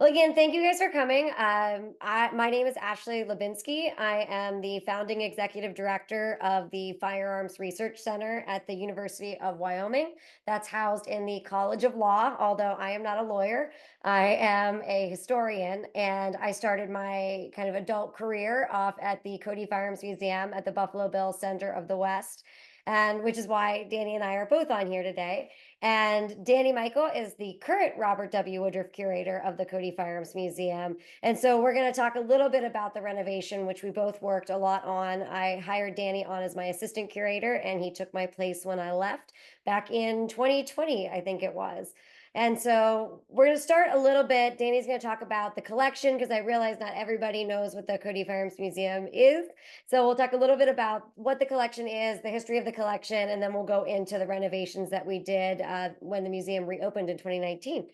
Well, again, thank you guys for coming. My name is Ashley Lubinsky. I am the founding executive director of the Firearms Research Center at the University of Wyoming. That's housed in the College of Law, although I am not a lawyer. I am a historian, and I started my kind of adult career off at the Cody Firearms Museum at the Buffalo Bill Center of the West. And which is why Danny and I are both on here today. And Danny Michael is the current Robert W. Woodruff curator of the Cody Firearms Museum. And so we're going to talk a little bit about the renovation, which we both worked a lot on. I hired Danny on as my assistant curator, and he took my place when I left back in 2020, I think it was. And so we're going to start a little bit. Danny's going to talk about the collection because I realize not everybody knows what the Cody Firearms Museum is. So we'll talk a little bit about what the collection is, the history of the collection, and then we'll go into the renovations that we did when the museum reopened in 2019.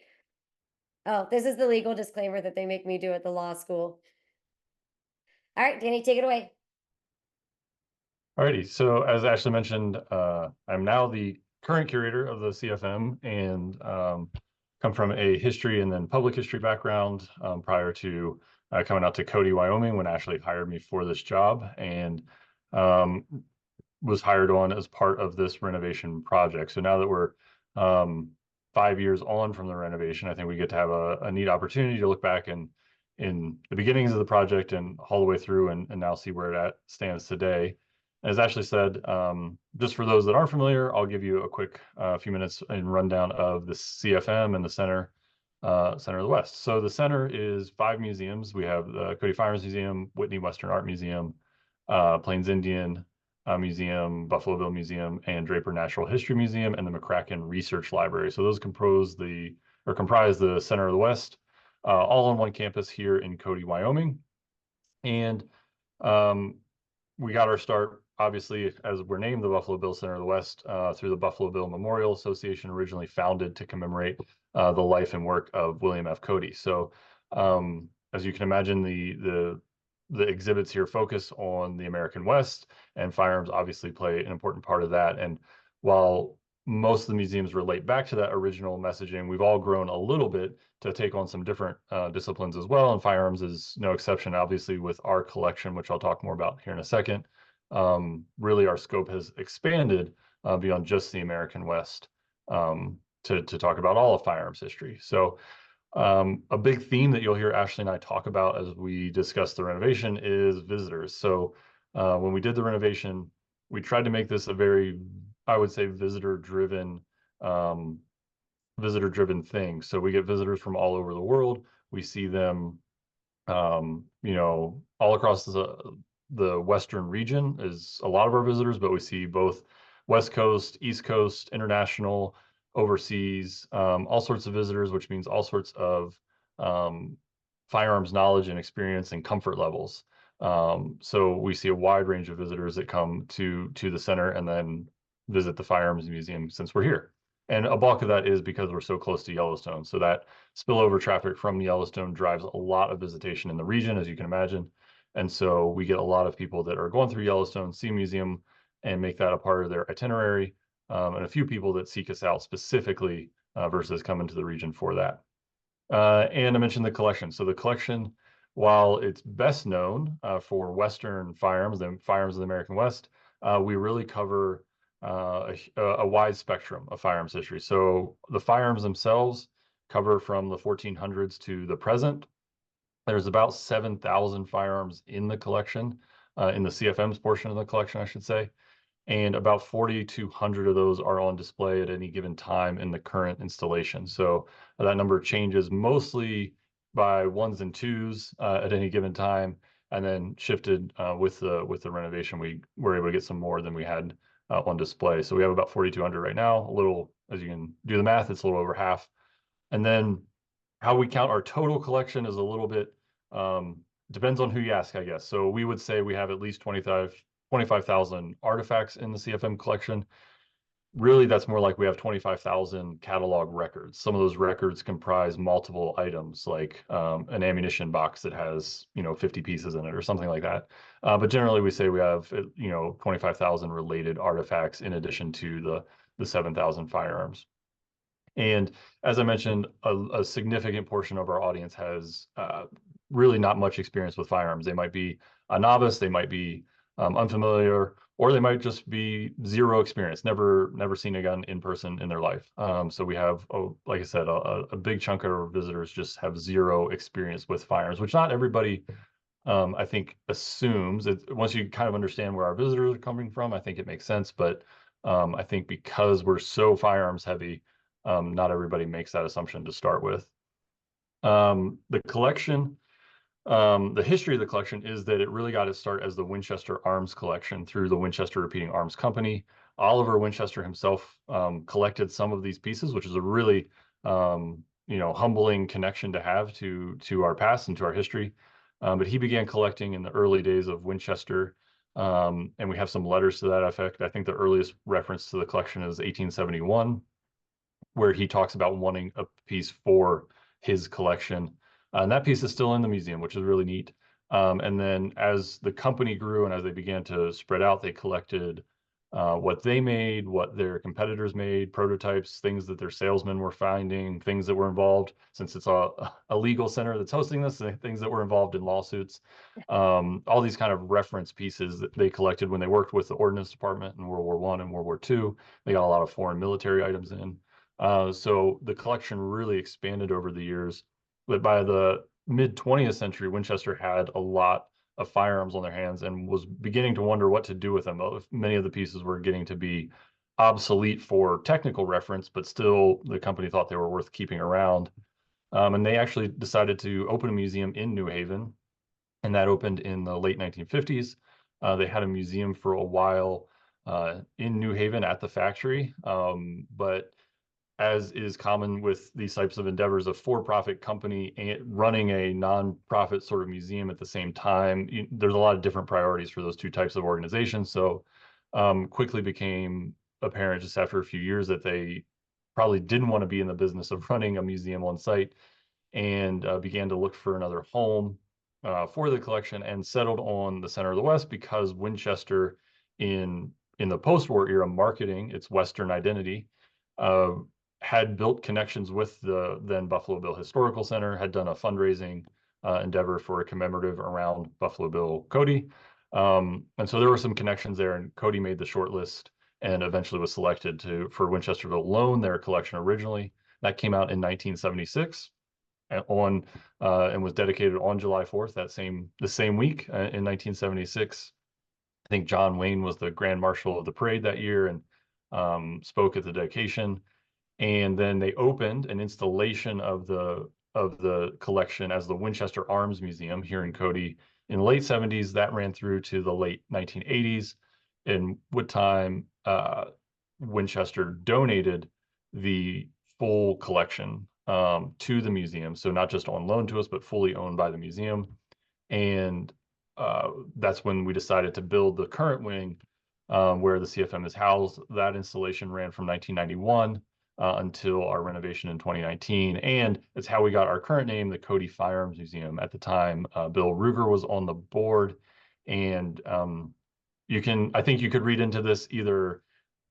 Oh, this is the legal disclaimer that they make me do at the law school. All right, Danny, take it away. Alrighty, so as Ashley mentioned, I'm now the current curator of the CFM and come from a history and then public history background prior to coming out to Cody, Wyoming when Ashley hired me for this job, and was hired on as part of this renovation project. So now that we're 5 years on from the renovation, I think we get to have a neat opportunity to look back and in the beginnings of the project and all the way through and now see where it stands today. As Ashley said, just for those that aren't familiar, I'll give you a quick few minutes and rundown of the CFM and the Center of the West. So the center is 5 museums. We have the Cody Firearms Museum, Whitney Western Art Museum, Plains Indian Museum, Buffalo Bill Museum, and Draper Natural History Museum, and the McCracken Research Library. So those comprise the Center of the West, all on one campus here in Cody, Wyoming. And we got our start, obviously, as we're named the Buffalo Bill Center of the West, through the Buffalo Bill Memorial Association, originally founded to commemorate the life and work of William F. Cody. So as you can imagine, the exhibits here focus on the American West, and firearms obviously play an important part of that. And while most of the museums relate back to that original messaging, we've all grown a little bit to take on some different disciplines as well, and firearms is no exception. Obviously, with our collection, which I'll talk more about here in a second, really our scope has expanded beyond just the American West to talk about all of firearms history. So a big theme that you'll hear Ashley and I talk about as we discuss the renovation is visitors. So when we did the renovation, we tried to make this a very, I would say, visitor-driven thing. So we get visitors from all over the world. We see them, all across the Western region is a lot of our visitors, but we see both West Coast, East Coast, international, overseas, all sorts of visitors, which means all sorts of firearms knowledge and experience and comfort levels. So we see a wide range of visitors that come to the center and then visit the Firearms Museum since we're here. And a bulk of that is because we're so close to Yellowstone. So that spillover traffic from Yellowstone drives a lot of visitation in the region, as you can imagine. And so we get a lot of people that are going through Yellowstone, see a museum, and make that a part of their itinerary. And a few people that seek us out specifically versus coming to the region for that. And I mentioned the collection. So the collection, while it's best known for Western firearms, the firearms of the American West, we really cover a wide spectrum of firearms history. So the firearms themselves cover from the 1400s to the present. There's about 7,000 firearms in the collection, in the CFM's portion of the collection, I should say. And about 4,200 of those are on display at any given time in the current installation. So that number changes mostly by ones and twos at any given time, and then shifted with the renovation. We were able to get some more than we had on display. So we have about 4,200 right now. A little, as you can do the math, it's a little over half. And then how we count our total collection is a little bit depends on who you ask, I guess. So we would say we have at least 25,000 artifacts in the CFM collection. Really, that's more like we have 25,000 catalog records. Some of those records comprise multiple items, like an ammunition box that has 50 pieces in it or something like that. But generally, we say we have 25,000 related artifacts in addition to the 7,000 firearms. And as I mentioned, a significant portion of our audience has really not much experience with firearms. They might be a novice, they might be unfamiliar, or they might just be zero experience, never seen a gun in person in their life. So we have, like I said, a big chunk of our visitors just have zero experience with firearms, which not everybody, I think, assumes. Once you kind of understand where our visitors are coming from, I think it makes sense. But I think because we're so firearms heavy, not everybody makes that assumption to start with. The collection, the history of the collection is that it really got its start as the Winchester Arms Collection through the Winchester Repeating Arms Company. Oliver Winchester himself collected some of these pieces, which is a really humbling connection to have to our past and to our history. But he began collecting in the early days of Winchester, and we have some letters to that effect. I think the earliest reference to the collection is 1871, where he talks about wanting a piece for his collection. And that piece is still in the museum, which is really neat. And then as the company grew and as they began to spread out, they collected what they made, what their competitors made, prototypes, things that their salesmen were finding, things that were involved, since it's a legal center that's hosting this, things that were involved in lawsuits. All these kind of reference pieces that they collected when they worked with the Ordnance Department in World War I and World War II. They got a lot of foreign military items in. So the collection really expanded over the years. But by the mid 20th century, Winchester had a lot of firearms on their hands and was beginning to wonder what to do with them. Many of the pieces were getting to be obsolete for technical reference, but still the company thought they were worth keeping around. And they actually decided to open a museum in New Haven, and that opened in the late 1950s. They had a museum for a while in New Haven at the factory, but as is common with these types of endeavors, a for-profit company running a non-profit sort of museum at the same time, there's a lot of different priorities for those two types of organizations. So quickly became apparent just after a few years that they probably didn't want to be in the business of running a museum on site, and began to look for another home for the collection, and settled on the Center of the West because Winchester, in the post-war era, marketing its Western identity, uh, had built connections with the then Buffalo Bill Historical Center, had done a fundraising endeavor for a commemorative around Buffalo Bill Cody. And so there were some connections there, and Cody made the short list and eventually was selected for Winchester to loan their collection originally. That came out in 1976 and was dedicated on July 4th, the same week in 1976. I think John Wayne was the Grand Marshal of the parade that year and spoke at the dedication. And then they opened an installation of the collection as the Winchester Arms Museum here in Cody in the late 70s. That ran through to the late 1980s, in what time Winchester donated the full collection to the museum. So not just on loan to us, but fully owned by the museum. And that's when we decided to build the current wing where the CFM is housed. That installation ran from 1991 until our renovation in 2019. And it's how we got our current name, the Cody Firearms Museum. At the time, Bill Ruger was on the board. And I think you could read into this either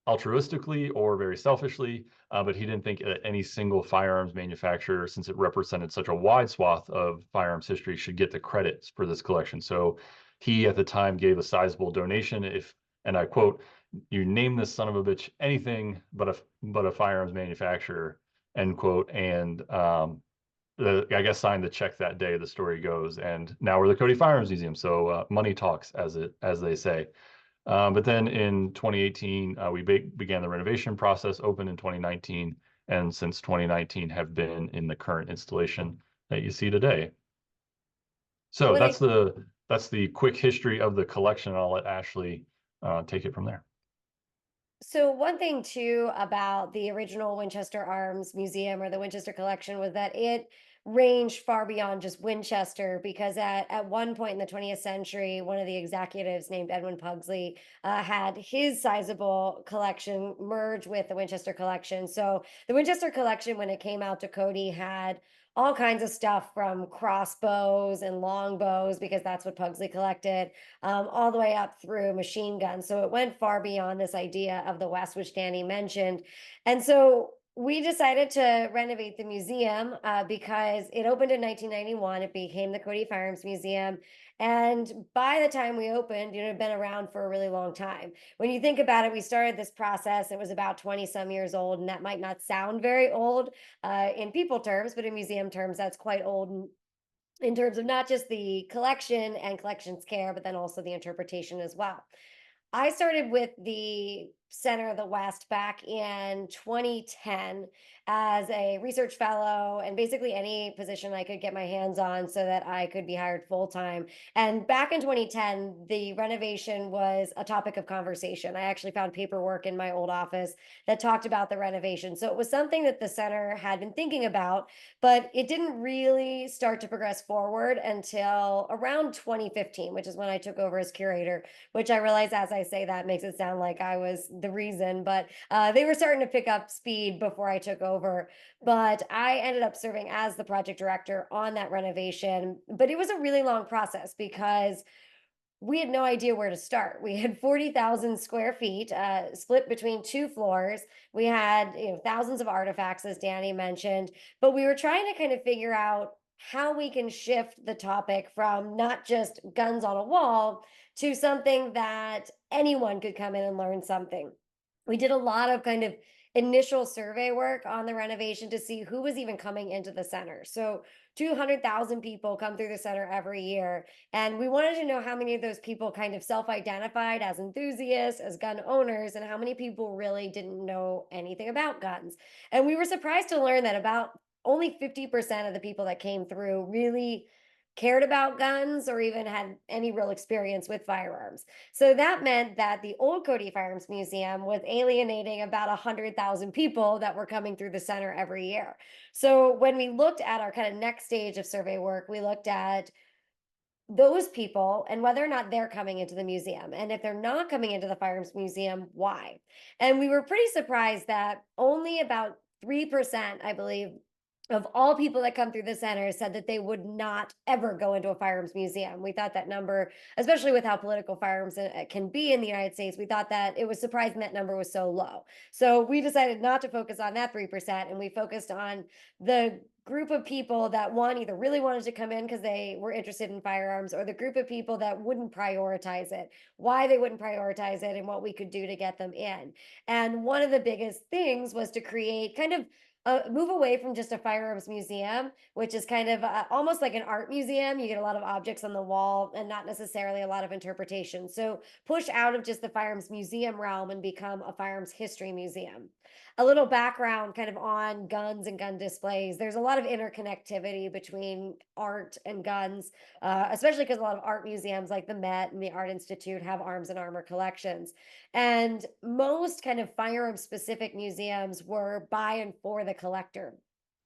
altruistically or very selfishly, but he didn't think any single firearms manufacturer, since it represented such a wide swath of firearms history, should get the credits for this collection. So he at the time gave a sizable donation. And I quote, "You name this son of a bitch anything but a firearms manufacturer," end quote. And I guess signed the check that day, the story goes. And now we're the Cody Firearms Museum. So money talks, as they say. But then in 2018, we began the renovation process, opened in 2019, and since 2019 have been in the current installation that you see today. So When that's the quick history of the collection. I'll let Ashley take it from there. So one thing too about the original Winchester Arms Museum or the Winchester Collection was that it ranged far beyond just Winchester, because at one point in the 20th century, one of the executives named Edwin Pugsley had his sizable collection merge with the Winchester Collection. So the Winchester Collection, when it came out to Cody, had all kinds of stuff from crossbows and longbows, because that's what Pugsley collected, all the way up through machine guns. So it went far beyond this idea of the West, which Danny mentioned. And so We decided to renovate the museum because it opened in 1991. It became the Cody Firearms Museum. And by the time we opened, it had been around for a really long time. When you think about it, we started this process, it was about 20 some years old. And that might not sound very old in people terms, but in museum terms, that's quite old in terms of not just the collection and collections care, but then also the interpretation as well. I started with the Center of the West back in 2010 as a research fellow and basically any position I could get my hands on so that I could be hired full time. And back in 2010, the renovation was a topic of conversation. I actually found paperwork in my old office that talked about the renovation. So it was something that the center had been thinking about, but it didn't really start to progress forward until around 2015, which is when I took over as curator, which I realize as I say that makes it sound like I was the reason, but they were starting to pick up speed before I took over. But I ended up serving as the project director on that renovation. But it was a really long process because we had no idea where to start. We had 40,000 square feet split between two floors. We had, thousands of artifacts, as Danny mentioned, but we were trying to kind of figure out how we can shift the topic from not just guns on a wall to something that anyone could come in and learn something. We did a lot of kind of initial survey work on the renovation to see who was even coming into the center. So 200,000 people come through the center every year. And we wanted to know how many of those people kind of self identified as enthusiasts, as gun owners, and how many people really didn't know anything about guns. And we were surprised to learn that about only 50% of the people that came through really cared about guns or even had any real experience with firearms. So that meant that the old Cody Firearms Museum was alienating about 100,000 people that were coming through the center every year. So when we looked at our kind of next stage of survey work, we looked at those people and whether or not they're coming into the museum. And if they're not coming into the Firearms Museum, why? And we were pretty surprised that only about 3%, I believe, of all people that come through the center said that they would not ever go into a firearms museum. We thought that number, especially with how political firearms can be in the United States, we thought that it was surprising that number was so low. So we decided not to focus on that 3%, and we focused on the group of people that one either really wanted to come in because they were interested in firearms, or the group of people that wouldn't prioritize it, why they wouldn't prioritize it, and what we could do to get them in. And one of the biggest things was to create kind of move away from just a firearms museum, which is kind of almost like an art museum. You get a lot of objects on the wall and not necessarily a lot of interpretation. So push out of just the firearms museum realm and become a firearms history museum. A little background kind of on guns and gun displays. There's a lot of interconnectivity between art and guns, especially because a lot of art museums like the Met and the Art Institute have arms and armor collections. And most kind of firearm specific museums were by and for the collector.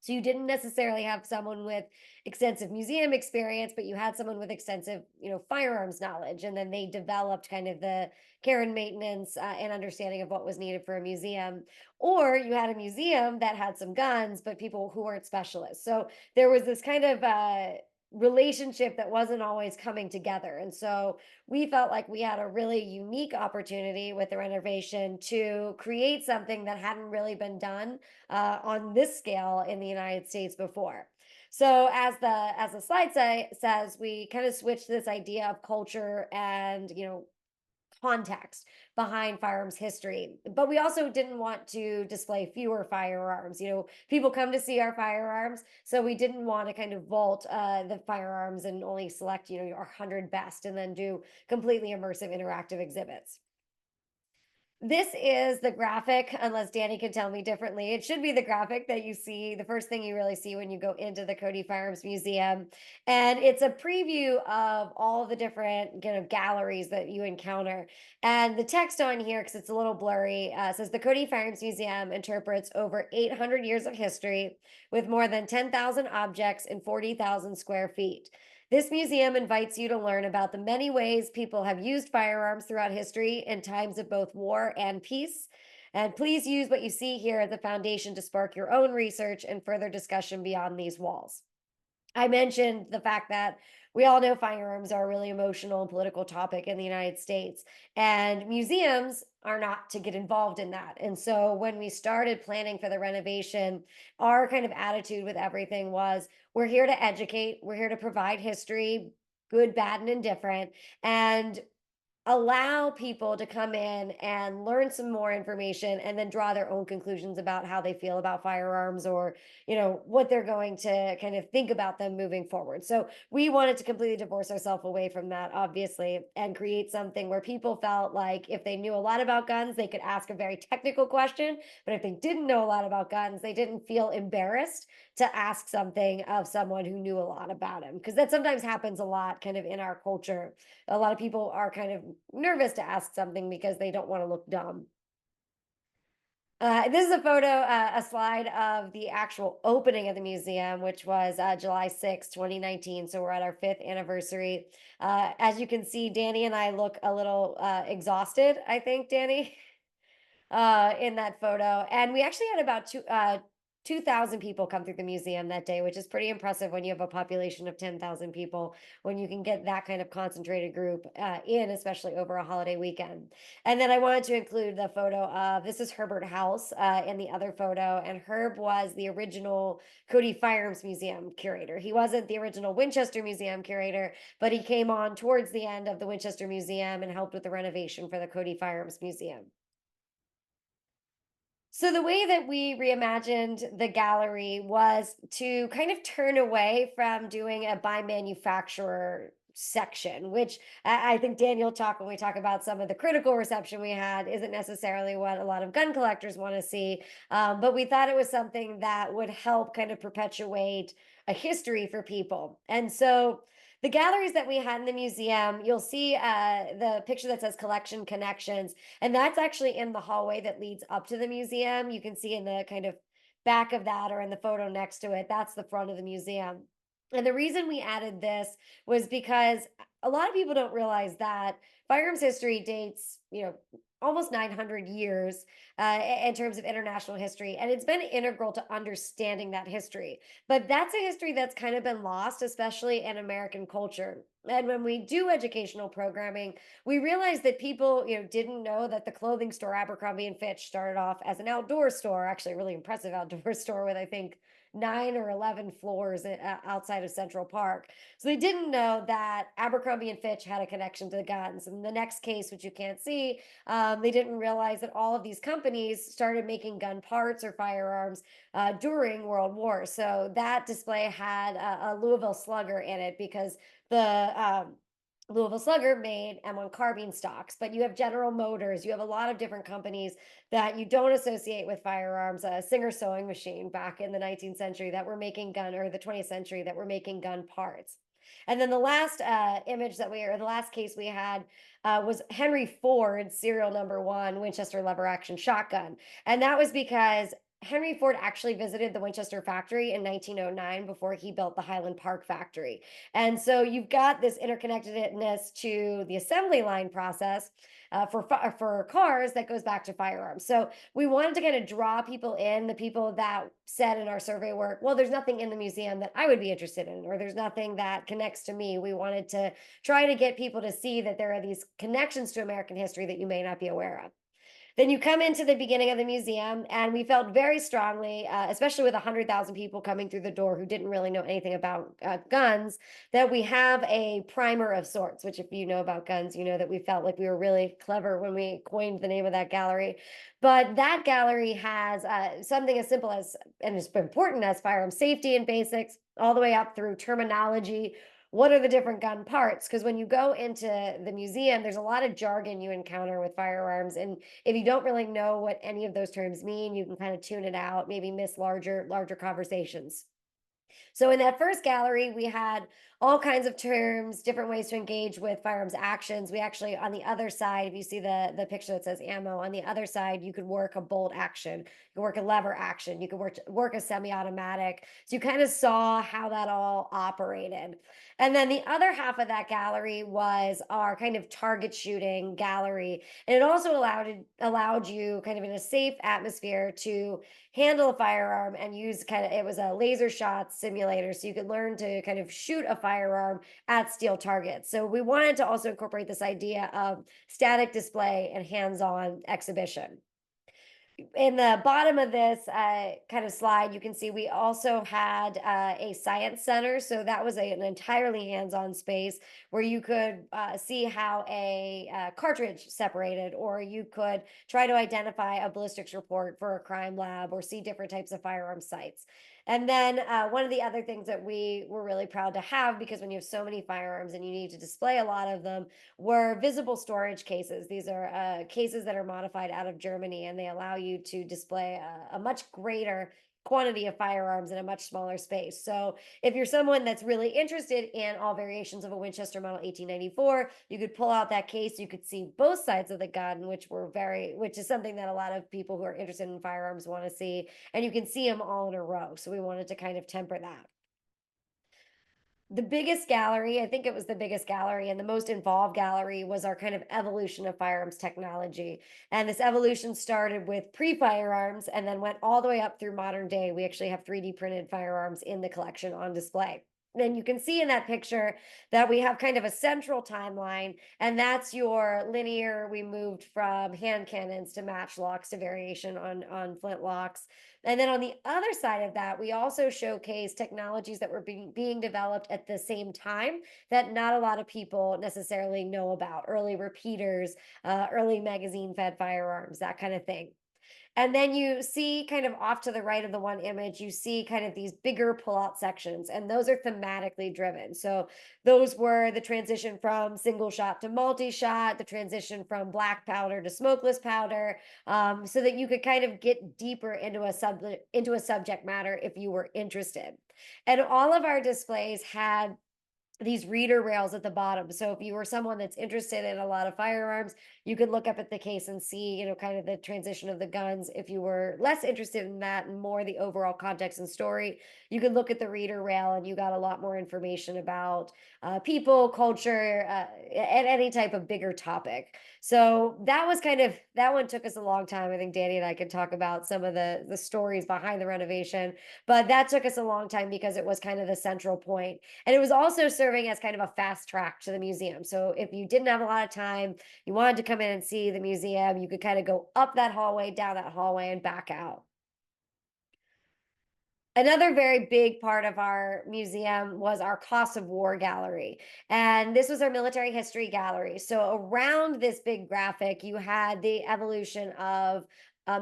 So you didn't necessarily have someone with extensive museum experience, but you had someone with extensive, firearms knowledge. And then they developed kind of the care and maintenance and understanding of what was needed for a museum. Or you had a museum that had some guns, but people who weren't specialists. So there was this kind of relationship that wasn't always coming together. And so we felt like we had a really unique opportunity with the renovation to create something that hadn't really been done on this scale in the United States before. So as the says, we kind of switched this idea of culture and context behind firearms history. But we also didn't want to display fewer firearms. People come to see our firearms, so we didn't want to kind of vault the firearms and only select, our 100 best and then do completely immersive interactive exhibits. This is the graphic, unless Danny can tell me differently. It should be the graphic that you see, the first thing you really see when you go into the Cody Firearms Museum. And it's a preview of all the different kind of galleries that you encounter. And the text on here, because it's a little blurry, says the Cody Firearms Museum interprets over 800 years of history with more than 10,000 objects in 40,000 square feet. This museum invites you to learn about the many ways people have used firearms throughout history in times of both war and peace. And please use what you see here as a foundation to spark your own research and further discussion beyond these walls. I mentioned the fact that we all know firearms are a really emotional and political topic in the United States, and museums are not to get involved in that. And so when we started planning for the renovation, our kind of attitude with everything was we're here to educate, we're here to provide history, good, bad, and indifferent. And allow people to come in and learn some more information and then draw their own conclusions about how they feel about firearms, or what they're going to kind of think about them moving forward. So we wanted to completely divorce ourselves away from that, obviously, and create something where people felt like if they knew a lot about guns they could ask a very technical question, but if they didn't know a lot about guns they didn't feel embarrassed to ask something of someone who knew a lot about them, because that sometimes happens a lot kind of in our culture. A lot of people are kind of nervous to ask something because they don't want to look dumb. This is a photo, a slide of the actual opening of the museum, which was July 6th, 2019. So we're at our 5th anniversary. As you can see, Danny and I look a little exhausted, I think, Danny. In that photo. And we actually had about 2,000 people come through the museum that day, which is pretty impressive when you have a population of 10,000 people, when you can get that kind of concentrated group in, especially over a holiday weekend. And then I wanted to include the photo of this is Herbert House in the other photo. And Herb was the original Cody Firearms Museum curator. He wasn't the original Winchester Museum curator, but he came on towards the end of the Winchester Museum and helped with the renovation for the Cody Firearms Museum. So the way that we reimagined the gallery was to kind of turn away from doing a by manufacturer section, which I think Daniel talk when we talk about some of the critical reception we had isn't necessarily what a lot of gun collectors want to see. But we thought it was something that would help kind of perpetuate a history for people. And so the galleries that we had in the museum, you'll see the picture that says collection connections, and that's actually in the hallway that leads up to the museum. You can see in the kind of back of that or in the photo next to it, that's the front of the museum. And the reason we added this was because a lot of people don't realize that firearms history dates, almost 900 years in terms of international history. And it's been integral to understanding that history. But that's a history that's kind of been lost, especially in American culture. And when we do educational programming, we realize that people, didn't know that the clothing store Abercrombie and Fitch started off as an outdoor store, actually a really impressive outdoor store with I think 9 or 11 floors outside of Central Park. So they didn't know that Abercrombie and Fitch had a connection to the guns. And the next case, which you can't see, they didn't realize that all of these companies started making gun parts or firearms during World War. So that display had a Louisville Slugger in it because the Louisville Slugger made M1 carbine stocks, but you have General Motors, you have a lot of different companies that you don't associate with firearms. A Singer sewing machine back in the 19th century that were making gun, or the 20th century that were making gun parts. And then the last the last case we had was Henry Ford's serial number 1 Winchester lever action shotgun. And that was because Henry Ford actually visited the Winchester factory in 1909 before he built the Highland Park factory. And so you've got this interconnectedness to the assembly line process for cars that goes back to firearms. So we wanted to kind of draw people in, the people that said in our survey work, well, there's nothing in the museum that I would be interested in, or there's nothing that connects to me. We wanted to try to get people to see that there are these connections to American history that you may not be aware of. Then you come into the beginning of the museum, and we felt very strongly, especially with 100,000 people coming through the door who didn't really know anything about guns, that we have a primer of sorts, which if you know about guns, you know that we felt like we were really clever when we coined the name of that gallery. But that gallery has something as simple as, and as important as firearm safety and basics, all the way up through terminology. What are the different gun parts? Because when you go into the museum, there's a lot of jargon you encounter with firearms. And if you don't really know what any of those terms mean, you can kind of tune it out, maybe miss larger conversations. So in that first gallery, we had all kinds of terms, different ways to engage with firearms actions. We actually, on the other side, if you see the picture that says ammo, on the other side, you could work a bolt action, you could work a lever action, you could work a semi-automatic. So you kind of saw how that all operated. And then the other half of that gallery was our kind of target shooting gallery. And it also allowed you kind of in a safe atmosphere to handle a firearm and use it was a laser shots simulators so you could learn to kind of shoot a firearm at steel targets. So we wanted to also incorporate this idea of static display and hands-on exhibition. In the bottom of this kind of slide, you can see we also had a science center. So that was an entirely hands-on space where you could see how a cartridge separated, or you could try to identify a ballistics report for a crime lab, or see different types of firearm sites. And then one of the other things that we were really proud to have, because when you have so many firearms and you need to display a lot of them, were visible storage cases. These are cases that are modified out of Germany, and they allow you to display a much greater quantity of firearms in a much smaller space. So if you're someone that's really interested in all variations of a Winchester Model 1894, you could pull out that case. You could see both sides of the gun, which is something that a lot of people who are interested in firearms want to see. And you can see them all in a row. So we wanted to kind of temper that. The biggest gallery, I think it was the biggest gallery and the most involved gallery, was our kind of evolution of firearms technology. And this evolution started with pre-firearms and then went all the way up through modern day. We actually have 3D printed firearms in the collection on display. Then you can see in that picture that we have kind of a central timeline, and that's your linear. We moved from hand cannons to matchlocks to variation on flintlocks. And then on the other side of that, we also showcase technologies that were being developed at the same time that not a lot of people necessarily know about. Early repeaters, early magazine fed firearms, that kind of thing. And then you see kind of off to the right of the one image, you see kind of these bigger pull-out sections, and those are thematically driven. So those were the transition from single shot to multi-shot, the transition from black powder to smokeless powder, so that you could kind of get deeper into a subject matter if you were interested. And all of our displays had these reader rails at the bottom. So if you were someone that's interested in a lot of firearms, you could look up at the case and see, kind of the transition of the guns. If you were less interested in that and more the overall context and story, you could look at the reader rail and you got a lot more information about people, culture, and any type of bigger topic. So that one took us a long time. I think Danny and I could talk about some of the stories behind the renovation, but that took us a long time because it was kind of the central point. And it was also serving as kind of a fast track to the museum. So if you didn't have a lot of time, you wanted to come in and see the museum, you could kind of go up that hallway, down that hallway, and back out. Another very big part of our museum was our cost of war gallery. And this was our military history gallery. So around this big graphic, you had the evolution of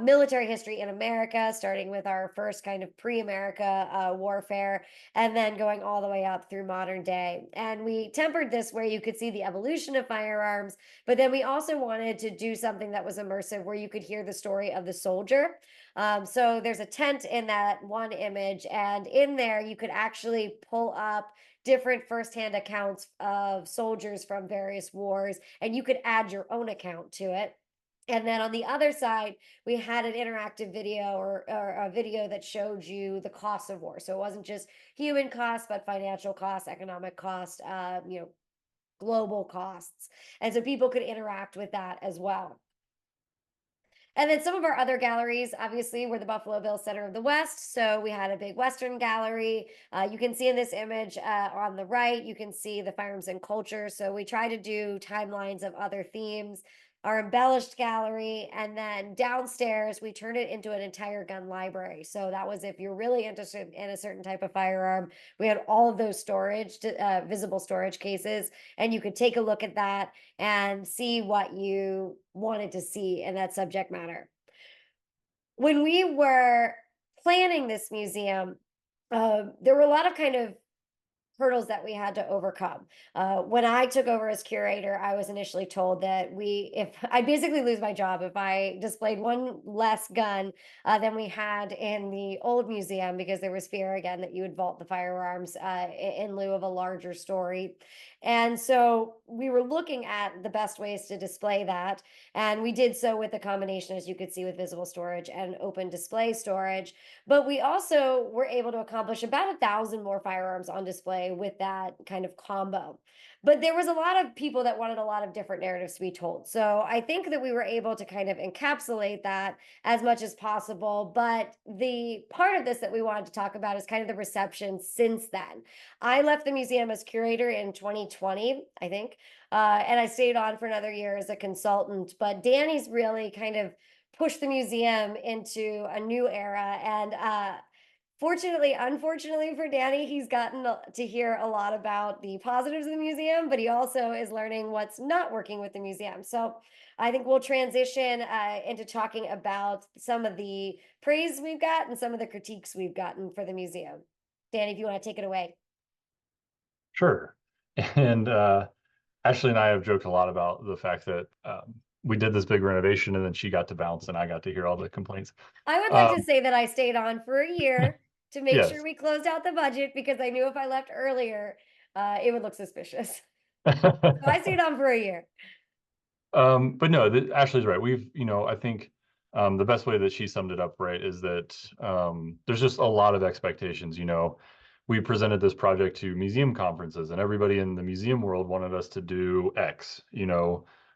military history in America, starting with our first kind of pre-America warfare, and then going all the way up through modern day. And we tempered this where you could see the evolution of firearms, but then we also wanted to do something that was immersive where you could hear the story of the soldier. So there's a tent in that one image, and in there you could actually pull up different firsthand accounts of soldiers from various wars, and you could add your own account to it. And then on the other side, we had an interactive video, or a video that showed you the cost of war. So it wasn't just human costs, but financial costs, economic cost, global costs. And so people could interact with that as well. And then some of our other galleries, obviously, were the Buffalo Bill Center of the West. So we had a big Western gallery. You can see in this image on the right, you can see the firearms and culture. So we try to do timelines of other themes. Our embellished gallery, and then downstairs we turned it into an entire gun library. So that was if you're really interested in a certain type of firearm, we had all of those visible storage cases, and you could take a look at that and see what you wanted to see in that subject matter. When we were planning this museum, there were a lot of kind of hurdles that we had to overcome. When I took over as curator, I was initially told that if I basically lose my job if I displayed one less gun than we had in the old museum, because there was fear again that you would vault the firearms in lieu of a larger story. And so we were looking at the best ways to display that. And we did so with a combination, as you could see, with visible storage and open display storage. But we also were able to accomplish about 1,000 more firearms on display away with that kind of combo. But there was a lot of people that wanted a lot of different narratives to be told. So I think that we were able to kind of encapsulate that as much as possible. But the part of this that we wanted to talk about is kind of the reception since then. I left the museum as curator in 2020, I think, and I stayed on for another year as a consultant. But Danny's really kind of pushed the museum into a new era. And fortunately, unfortunately for Danny, he's gotten to hear a lot about the positives of the museum, but he also is learning what's not working with the museum. So I think we'll transition into talking about some of the praise we've got and some of the critiques we've gotten for the museum. Danny, if you want to take it away. Sure. And Ashley and I have joked a lot about the fact that we did this big renovation and then she got to bounce and I got to hear all the complaints. I would like to Um, say that I stayed on for a year to make sure yes. we closed out the budget because I knew if I left earlier, it would look suspicious. So I stayed on for a year. But no, Ashley's right. I think the best way that she summed it up right is that there's just a lot of expectations. We presented this project to museum conferences, and everybody in the museum world wanted us to do X.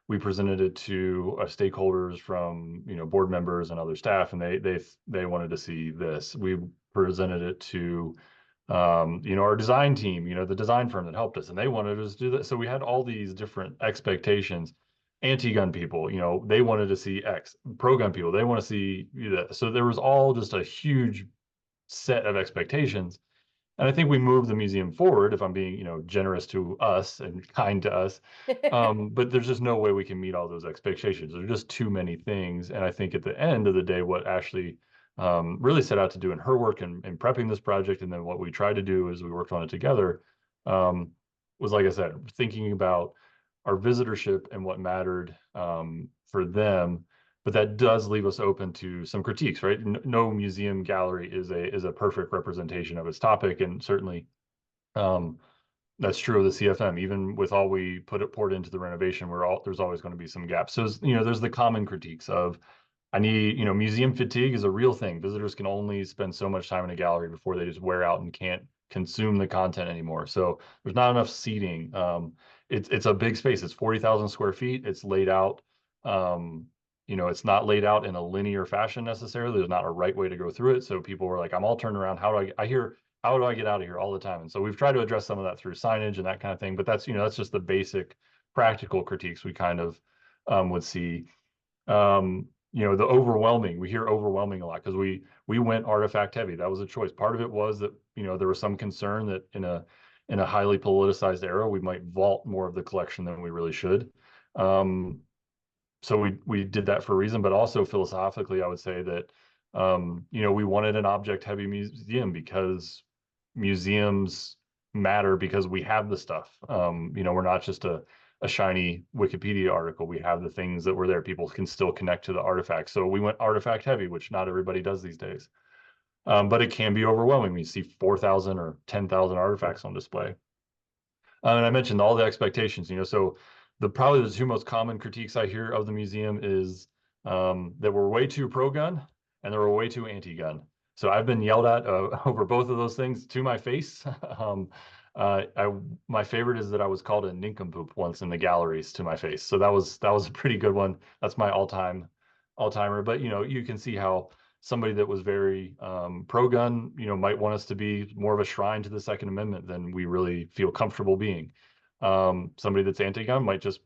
We presented it to stakeholders from board members and other staff, and they wanted to see this. We presented it to our design team, the design firm that helped us, and they wanted us to do that. So we had all these different expectations. Anti-gun people, they wanted to see X. Pro-gun people, they want to see that. So there was all just a huge set of expectations. And I think we moved the museum forward, if I'm being, generous to us and kind to us. But there's just no way we can meet all those expectations. There's just too many things. And I think at the end of the day, what Ashley really set out to do in her work in prepping this project, and then what we tried to do as we worked on it together, was, like I said, thinking about our visitorship and what mattered for them. But that does leave us open to some critiques, right? No museum gallery is a perfect representation of its topic, and certainly that's true of the CFM. Even with all we poured into the renovation, there's always going to be some gaps. So there's the common critiques of museum fatigue is a real thing. Visitors can only spend so much time in a gallery before they just wear out and can't consume the content anymore. So there's not enough seating. It's a big space. It's 40,000 square feet. It's laid out. It's not laid out in a linear fashion necessarily. There's not a right way to go through it. So people were like, I'm all turned around. How do I get out of here all the time? And so we've tried to address some of that through signage and that kind of thing. But that's just the basic practical critiques we kind of would see. The overwhelming, we hear overwhelming a lot because we went artifact heavy. That was a choice. Part of it was that there was some concern that in a highly politicized era we might vault more of the collection than we really should. So we did that for a reason, but also philosophically I would say that we wanted an object heavy museum because museums matter because we have the stuff. We're not just a shiny Wikipedia article. We have the things that were there. People can still connect to the artifacts. So we went artifact heavy, which not everybody does these days. But it can be overwhelming when you see 4,000 or 10,000 artifacts on display. And I mentioned all the expectations, so probably the two most common critiques I hear of the museum is that we're way too pro-gun and that we're way too anti-gun. So I've been yelled at over both of those things to my face. My favorite is that I was called a nincompoop once in the galleries to my face. So that was a pretty good one. That's my all-timer. But you can see how somebody that was very pro-gun, might want us to be more of a shrine to the Second Amendment than we really feel comfortable being. Somebody that's anti-gun might just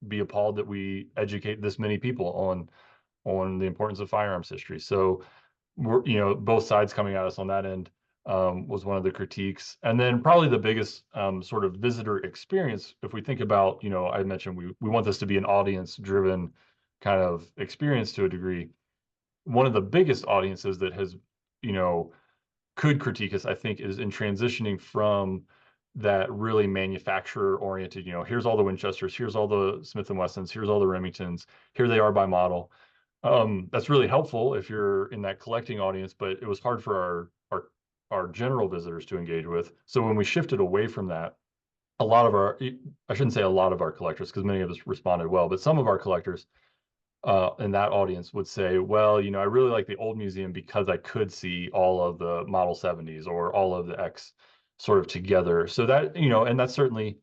be appalled that we educate this many people on the importance of firearms history. So we're both sides coming at us on that end was one of the critiques. And then probably the biggest sort of visitor experience, if we think about, I mentioned we want this to be an audience driven kind of experience to a degree. One of the biggest audiences that has, could critique us, I think, is in transitioning from that really manufacturer oriented, here's all the Winchesters, here's all the Smith and Wessons, here's all the Remingtons, here they are by model. That's really helpful if you're in that collecting audience, but it was hard for our general visitors to engage with. So when we shifted away from that, I shouldn't say a lot of our collectors, because many of us responded well, but some of our collectors in that audience would say, well, I really like the old museum because I could see all of the Model 70s or all of the X. sort of together. So that, and that's certainly,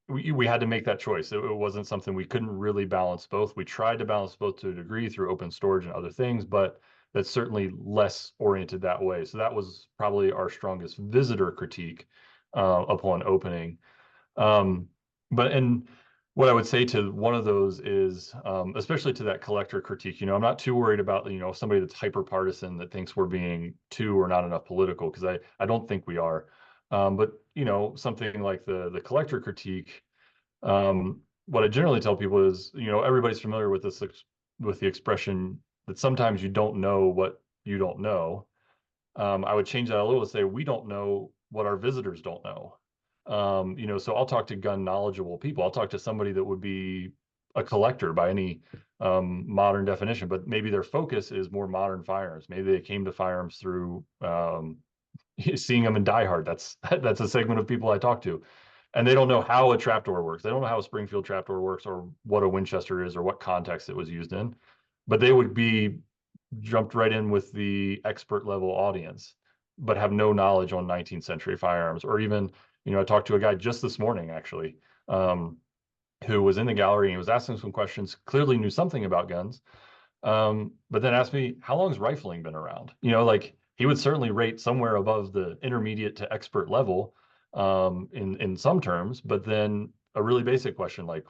we had to make that choice. It wasn't something we couldn't really balance both. We tried to balance both to a degree through open storage and other things, but that's certainly less oriented that way. So that was probably our strongest visitor critique upon opening. Um, and what I would say to one of those is, especially to that collector critique, I'm not too worried about, somebody that's hyper partisan that thinks we're being too or not enough political, because I don't think we are. But something like the collector critique, what I generally tell people is, everybody's familiar with this, with the expression that sometimes you don't know what you don't know. I would change that a little to say we don't know what our visitors don't know. So I'll talk to gun knowledgeable people. I'll talk to somebody that would be a collector by any modern definition, but maybe their focus is more modern firearms. Maybe they came to firearms through seeing them in Die Hard. That's a segment of people I talk to, and they don't know how a trapdoor works. They don't know how a Springfield trapdoor works, or what a Winchester is, or what context it was used in. But they would be jumped right in with the expert level audience, but have no knowledge on 19th century firearms. Or even, I talked to a guy just this morning, actually, who was in the gallery and he was asking some questions, clearly knew something about guns, but then asked me, how long has rifling been around? Like, he would certainly rate somewhere above the intermediate to expert level in some terms, but then a really basic question like,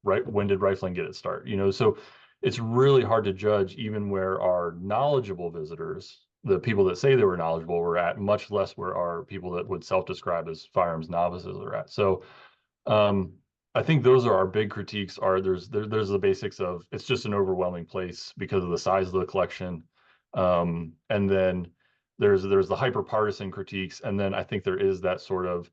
right, when did rifling get its start? So it's really hard to judge even where our knowledgeable visitors, the people that say they were knowledgeable, were at, much less where our people that would self-describe as firearms novices are at. So I think those are our big critiques. There's the basics of, it's just an overwhelming place because of the size of the collection. And then there's the hyper partisan critiques. And then I think there is that sort of,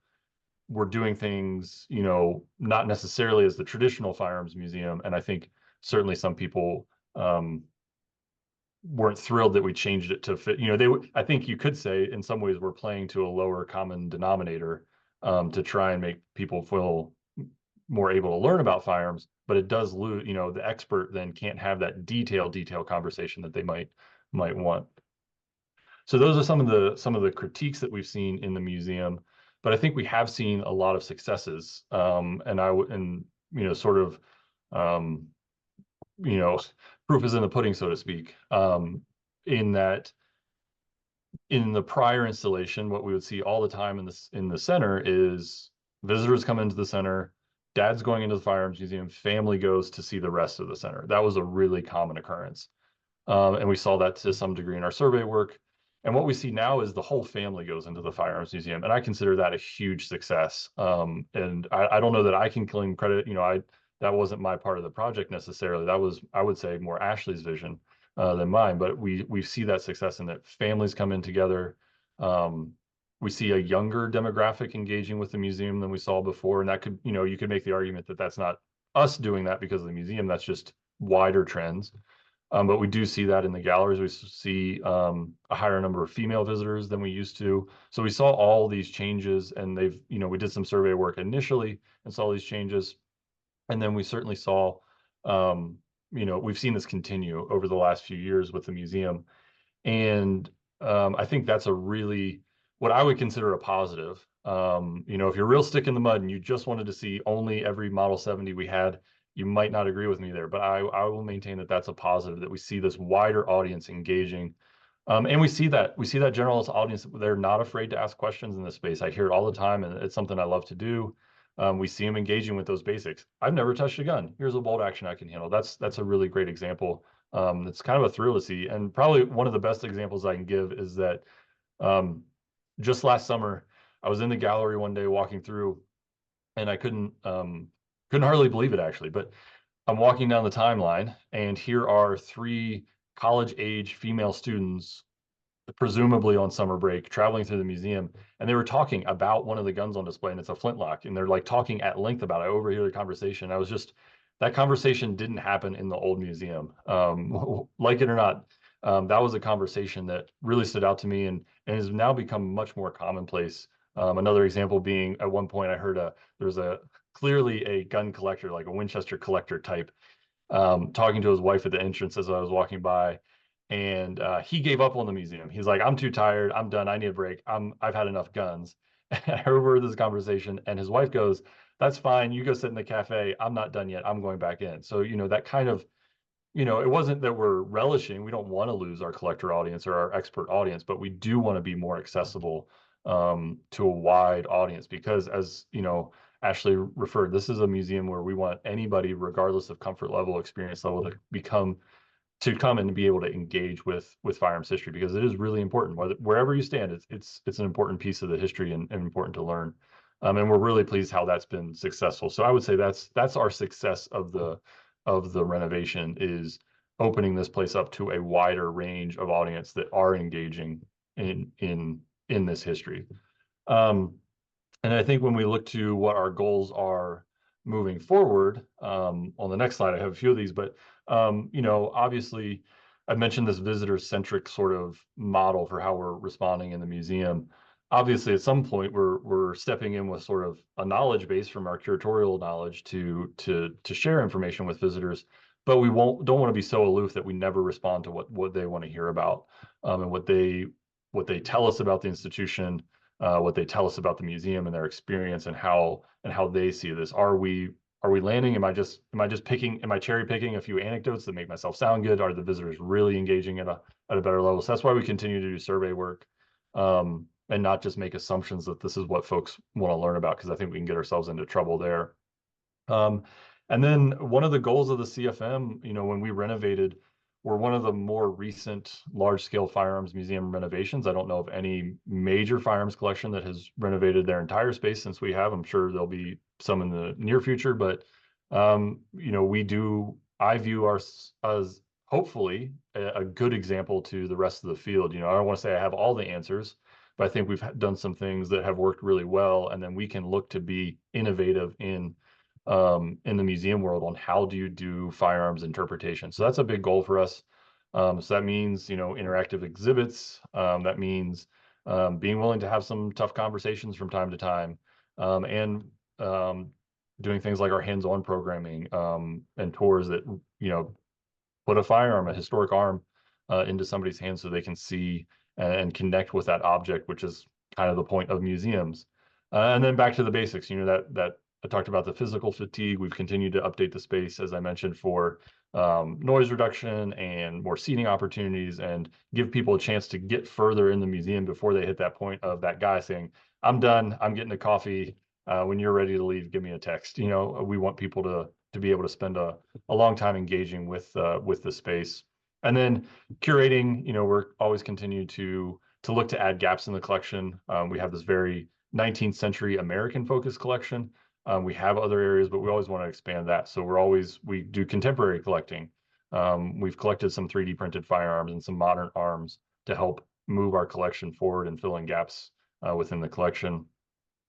we're doing things, not necessarily as the traditional firearms museum. And I think certainly some people weren't thrilled that we changed it to fit. I think you could say in some ways we're playing to a lower common denominator to try and make people feel more able to learn about firearms. But it does lose, the expert then can't have that detailed conversation that they might want. So those are some of the critiques that we've seen in the museum, but I think we have seen a lot of successes. Sort of, proof is in the pudding, so to speak. In that, in the prior installation, what we would see all the time in the center is visitors come into the center, dad's going into the firearms museum, family goes to see the rest of the center. That was a really common occurrence. And we saw that to some degree in our survey work. And what we see now is the whole family goes into the firearms museum, and I consider that a huge success. And I don't know that I can claim credit. That wasn't my part of the project necessarily. That was, I would say, more Ashley's vision than mine. But we see that success in that families come in together. We see a younger demographic engaging with the museum than we saw before, and that could, you could make the argument that that's not us doing that because of the museum. That's just wider trends. But we do see that in the galleries. We see a higher number of female visitors than we used to. So we saw all these changes, and we did some survey work initially and saw these changes. And then we certainly saw, we've seen this continue over the last few years with the museum. And I think that's what I would consider a positive. If you're real stick in the mud and you just wanted to see only every Model 70 we had, you might not agree with me there, but I will maintain that that's a positive, that we see this wider audience engaging. And we see that generalist audience, they're not afraid to ask questions in this space. I hear it all the time, and it's something I love to do. We see them engaging with those basics. I've never touched a gun. Here's a bolt action I can handle. That's a really great example. It's kind of a thrill to see. And probably one of the best examples I can give is that just last summer, I was in the gallery one day walking through, and I couldn't hardly believe it, actually. But I'm walking down the timeline, and here are 3 college-age female students, presumably on summer break, traveling through the museum, and they were talking about one of the guns on display, and it's a flintlock, and they're like talking at length about it. I overhear the conversation. That conversation didn't happen in the old museum. Like it or not, that was a conversation that really stood out to me, and has now become much more commonplace. Another example being, at one point I heard there's clearly a gun collector, like a Winchester collector type, talking to his wife at the entrance as I was walking by. and he gave up on the museum. He's like, I'm too tired. I'm done. I need a break. I've had enough guns. And I overheard this conversation, and his wife goes, "That's fine. You go sit in the cafe. I'm not done yet. I'm going back in." So, that kind of, it wasn't that we're relishing. We don't want to lose our collector audience or our expert audience, but we do want to be more accessible to a wide audience because, as Ashley referred, this is a museum where we want anybody, regardless of comfort level, experience level, to come and be able to engage with firearms history because it is really important. Wherever you stand, it's an important piece of the history and important to learn. And we're really pleased how that's been successful. So I would say that's our success of the renovation is opening this place up to a wider range of audience that are engaging in this history. Um, and I think when we look to what our goals are moving forward, on the next slide, I have a few of these, but obviously I mentioned this visitor-centric sort of model for how we're responding in the museum. Obviously, at some point, we're stepping in with sort of a knowledge base from our curatorial knowledge to share information with visitors, but we don't want to be so aloof that we never respond to what they want to hear about, and what they tell us about the institution, what they tell us about the museum and their experience and how they see this. Are we landing? Am I cherry picking a few anecdotes that make myself sound good? Are the visitors really engaging at a better level? So that's why we continue to do survey work, and not just make assumptions that this is what folks want to learn about, because I think we can get ourselves into trouble there. Um, and then one of the goals of the CFM, when we renovated, we're one of the more recent large-scale firearms museum renovations. I don't know of any major firearms collection that has renovated their entire space since we have. I'm sure there'll be some in the near future, but I view us as hopefully a good example to the rest of the field. I don't want to say I have all the answers, but I think we've done some things that have worked really well, and then we can look to be innovative in the museum world on how do you do firearms interpretation. So that's a big goal for us. So that means, interactive exhibits. That means being willing to have some tough conversations from time to time, and doing things like our hands-on programming, and tours that, put a firearm, a historic arm, into somebody's hands so they can see and connect with that object, which is kind of the point of museums. And then back to the basics, that I talked about the physical fatigue. We've continued to update the space, as I mentioned, for noise reduction and more seating opportunities, and give people a chance to get further in the museum before they hit that point of that guy saying, "I'm done. I'm getting a coffee. When you're ready to leave, give me a text." We want people to be able to spend a long time engaging with the space. And then curating, we're always continue to look to add gaps in the collection. We have this very 19th century American focused collection. We have other areas, but we always want to expand that. So we do contemporary collecting. We've collected some 3D printed firearms and some modern arms to help move our collection forward and fill in gaps within the collection.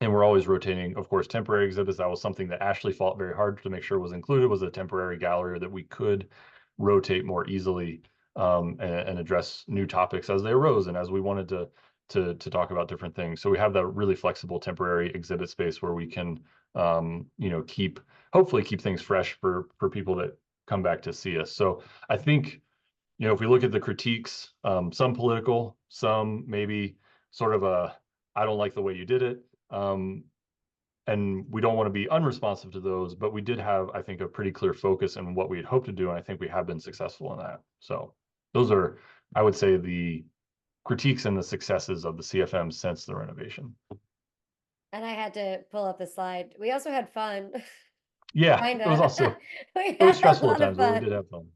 And we're always rotating, of course, temporary exhibits. That was something that Ashley fought very hard to make sure was included, was a temporary gallery that we could rotate more easily, and address new topics as they arose and as we wanted to talk about different things. So we have that really flexible temporary exhibit space where we can, hopefully keep things fresh for people that come back to see us. So I think, if we look at the critiques, some political, some maybe sort of I don't like the way you did it. And we don't want to be unresponsive to those, but we did have, I think, a pretty clear focus in what we had hoped to do, and I think we have been successful in that. So those are, I would say, the critiques and the successes of the CFM since the renovation. And I had to pull up the slide. We also had fun. Yeah, it was Kinda. also We it was had a stressful at lot of times, but we fun. did have fun.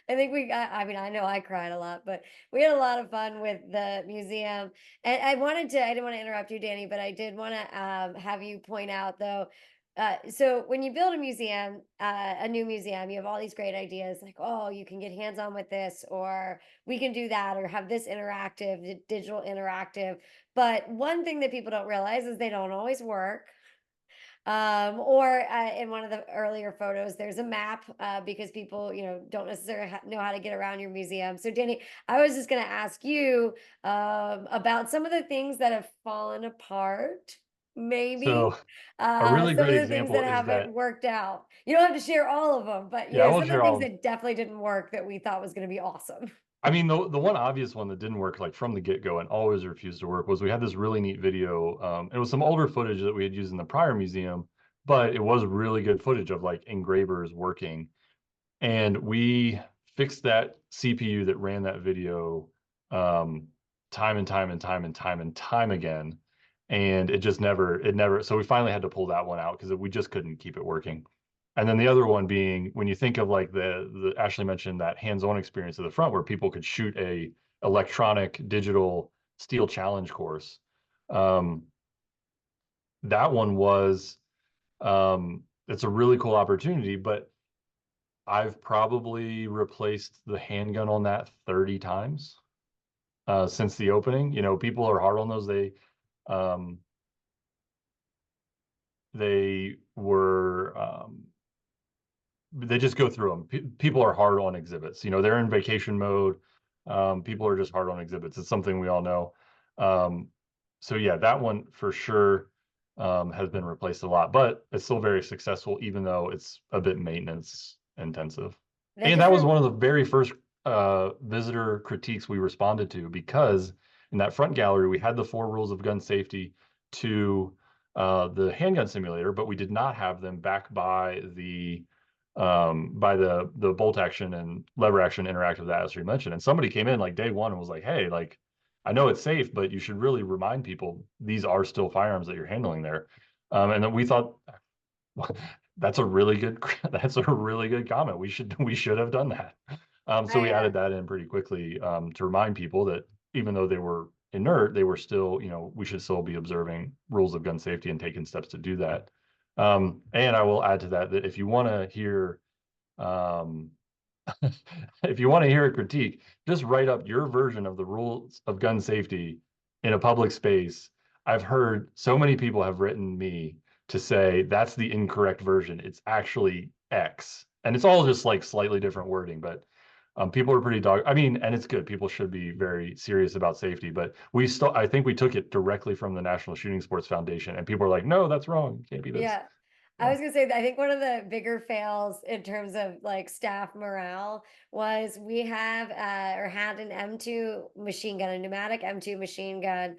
I think I mean, I know I cried a lot, but we had a lot of fun with the museum. And I didn't want to interrupt you, Danny, but I did want to have you point out though. So when you build a new museum, you have all these great ideas like, oh, you can get hands on with this, or we can do that, or have this interactive, digital interactive. But one thing that people don't realize is they don't always work. Or in one of the earlier photos, there's a map because people, don't necessarily know how to get around your museum. So, Danny, I was just going to ask you about some of the things that have fallen apart, maybe So a really some great of the things example that is haven't that, worked out. You don't have to share all of them, but yeah, I won't some of the share things all. that definitely didn't work that we thought was going to be awesome. I mean, the one obvious one that didn't work like from the get-go and always refused to work was we had this really neat video. It was some older footage that we had used in the prior museum, but it was really good footage of like engravers working. And we fixed that CPU that ran that video um, time and time and time and time and time again. And it never, so we finally had to pull that one out because we just couldn't keep it working. And then the other one being when you think of like the Ashley mentioned that hands-on experience at the front where people could shoot a electronic digital steel challenge course. Um, that one was it's a really cool opportunity, but I've probably replaced the handgun on that 30 times since the opening. You know, people are hard on those. Um, they were they just go through them. People are hard on exhibits. You know, they're in vacation mode. People are just hard on exhibits. It's something we all know. Um, so yeah, that one for sure has been replaced a lot, but it's still very successful, even though it's a bit maintenance intensive. That And just that was rem one of the very first visitor critiques we responded to because in that front gallery we had the 4 rules of gun safety to the handgun simulator, but we did not have them back by the bolt action and lever action interactive that as you mentioned. And somebody came in like day one and was like, hey, like I know it's safe, but you should really remind people these are still firearms that you're handling there. And then we thought that's a really good that's a really good comment. We should have done that. So we I added that in pretty quickly to remind people that even though they were inert, they were still, you know, we should still be observing rules of gun safety and taking steps to do that. And I will add to that that if you want to hear um, if you want to hear a critique, just write up your version of the rules of gun safety in a public space. I've heard so many people have written me to say that's the incorrect version. It's actually X. And it's all just like slightly different wording, but people are pretty I mean, and it's good. People should be very serious about safety, but I think we took it directly from the National Shooting Sports Foundation, and people are like, no, that's wrong. It can't be this. Yeah. I was So gonna say that I think one of the bigger fails in terms of like staff morale was we have or had an M2 machine gun, a pneumatic M2 machine gun.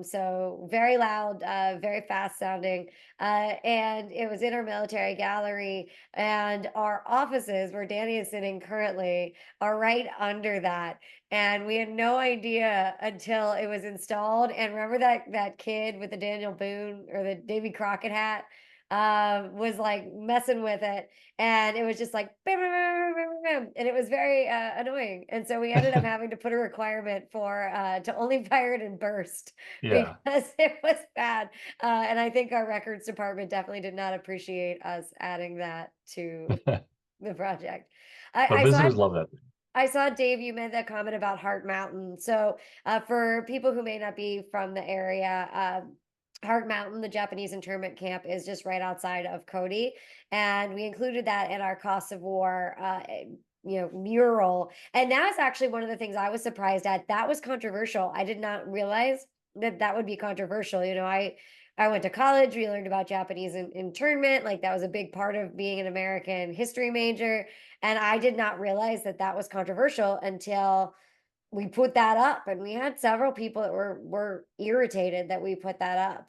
So very loud, very fast sounding. And it was in our military gallery, and our offices where Danny is sitting currently are right under that. And we had no idea until it was installed. And remember that kid with the Daniel Boone or the Davy Crockett hat was like messing with it, and it was just like bam, bam, bam, bam, bam, bam, and it was very annoying. And so we ended up having to put a requirement for to only fire it in burst yeah. because it was bad. And I think our records department definitely did not appreciate us adding that to the project. But I saw visitors love that. I saw Dave, you made that comment about Heart Mountain. So, for people who may not be from the area, Heart Mountain, the Japanese internment camp, is just right outside of Cody, and we included that in our cost of war, mural. And that's actually one of the things I was surprised at. That was controversial. I did not realize that that would be controversial. I went to college. We learned about Japanese internment. Like that was a big part of being an American history major. And I did not realize that that was controversial until we put that up. And we had several people that were irritated that we put that up.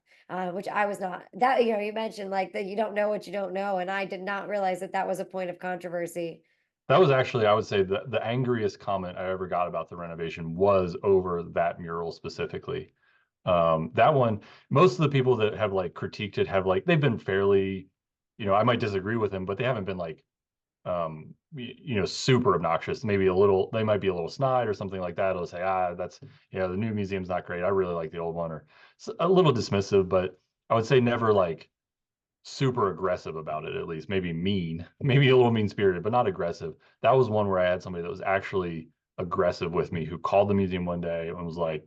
Which I was not. That you mentioned like that you don't know what you don't know, and I did not realize that that was a point of controversy. That was actually, I would say, the angriest comment I ever got about the renovation was over that mural specifically. That one, most of the people that have like critiqued it have like they've been fairly, you know, I might disagree with them, but they haven't been like you know, super obnoxious. Maybe a little, they might be a little snide or something like that. They'll say, that's, yeah, the new museum's not great. I really like the old one, or a little dismissive, but I would say never like super aggressive about it, at least maybe mean, maybe a little mean spirited, but not aggressive. That was one where I had somebody that was actually aggressive with me who called the museum one day and was like,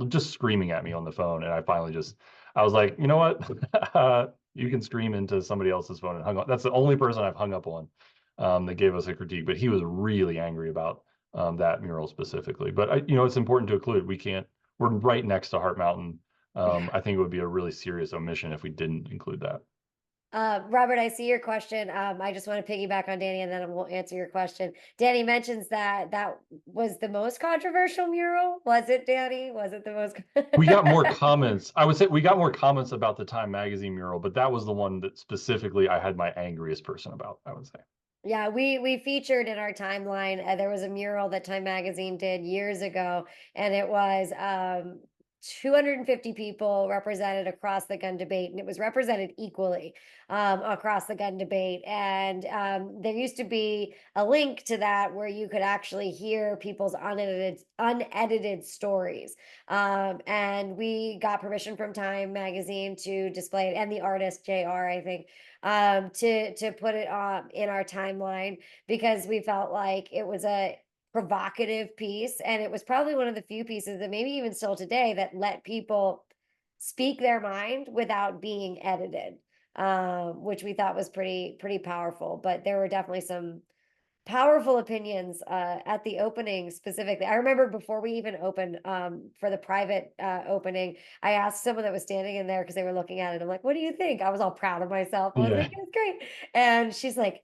just screaming at me on the phone. And I finally I was like, you know what? You can scream into somebody else's phone, and hung up. That's the only person I've hung up on that gave us a critique, but he was really angry about that mural specifically. But you know, it's important to include, we're right next to Heart Mountain. Yeah. I think it would be a really serious omission if we didn't include that. Robert, I see your question. I just want to piggyback on Danny and then we'll answer your question. Danny mentions that that was the most controversial mural. Was it, Danny? Was it the most? We got more comments. I would say we got more comments about the Time Magazine mural, but that was the one that specifically I had my angriest person about, I would say. Yeah, we featured in our timeline. There was a mural that Time Magazine did years ago, and it was 250 people represented across the gun debate, and it was represented equally across the gun debate. And there used to be a link to that where you could actually hear people's unedited stories. And we got permission from Time Magazine to display it, and the artist JR, I think, to put it in our timeline because we felt like it was a provocative piece, and it was probably one of the few pieces that maybe even still today that let people speak their mind without being edited, which we thought was pretty powerful. But there were definitely some powerful opinions at the opening specifically. I remember before we even opened for the private opening, I asked someone that was standing in there because they were looking at it. I'm like, what do you think? I was all proud of myself. I was like, Yeah. it's great. And she's like,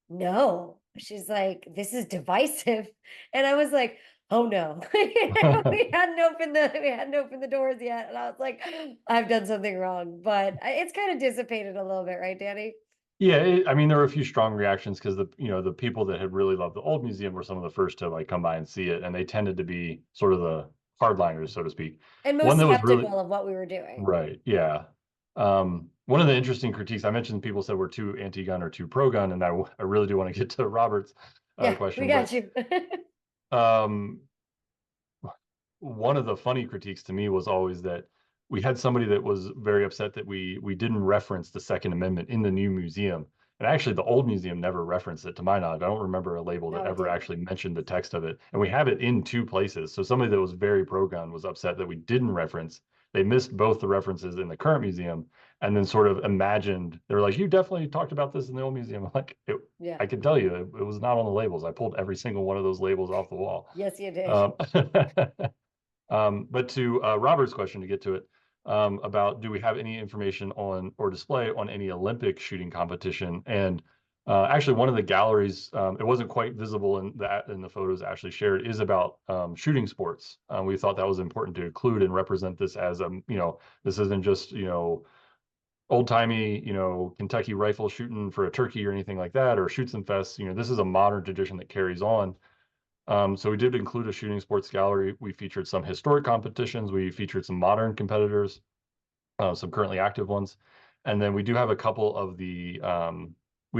no. She's like, this is divisive. And I was like, oh no. We hadn't opened the doors yet. And I was like, I've done something wrong. But it's kind of dissipated a little bit, right, Danny? Yeah, I mean, there were a few strong reactions because the people that had really loved the old museum were some of the first to like come by and see it, and they tended to be sort of the hardliners, so to speak. And One most that was really skeptical of what we were doing. right, yeah. One of the interesting critiques I mentioned, people said we're too anti-gun or too pro-gun, and I really do want to get to Robert's Yeah, we question, got but you. um, one of the funny critiques to me was always that we had somebody that was very upset that we didn't reference the Second Amendment in the new museum. And actually, the old museum never referenced it to my knowledge. I don't remember a label that No, it ever didn't. actually mentioned the text of it. And we have it in two places. So somebody that was very pro-gun was upset that we didn't reference. They missed both the references in the current museum and then sort of imagined, they were like, you definitely talked about this in the old museum. I'm like, Yeah. I can tell you, it was not on the labels. I pulled every single one of those labels off the wall. Yes, you did. Um, but to Robert's question, to get to it, about do we have any information on or display on any Olympic shooting competition? And actually, one of the galleries, it wasn't quite visible in the photos Ashley shared, is about shooting sports. We thought that was important to include and represent this as this isn't just old timey Kentucky rifle shooting for a turkey or anything like that, or shoots and fests. This is a modern tradition that carries on. So we did include a shooting sports gallery. We featured some historic competitions. We featured some modern competitors, some currently active ones. And then we do have a couple of we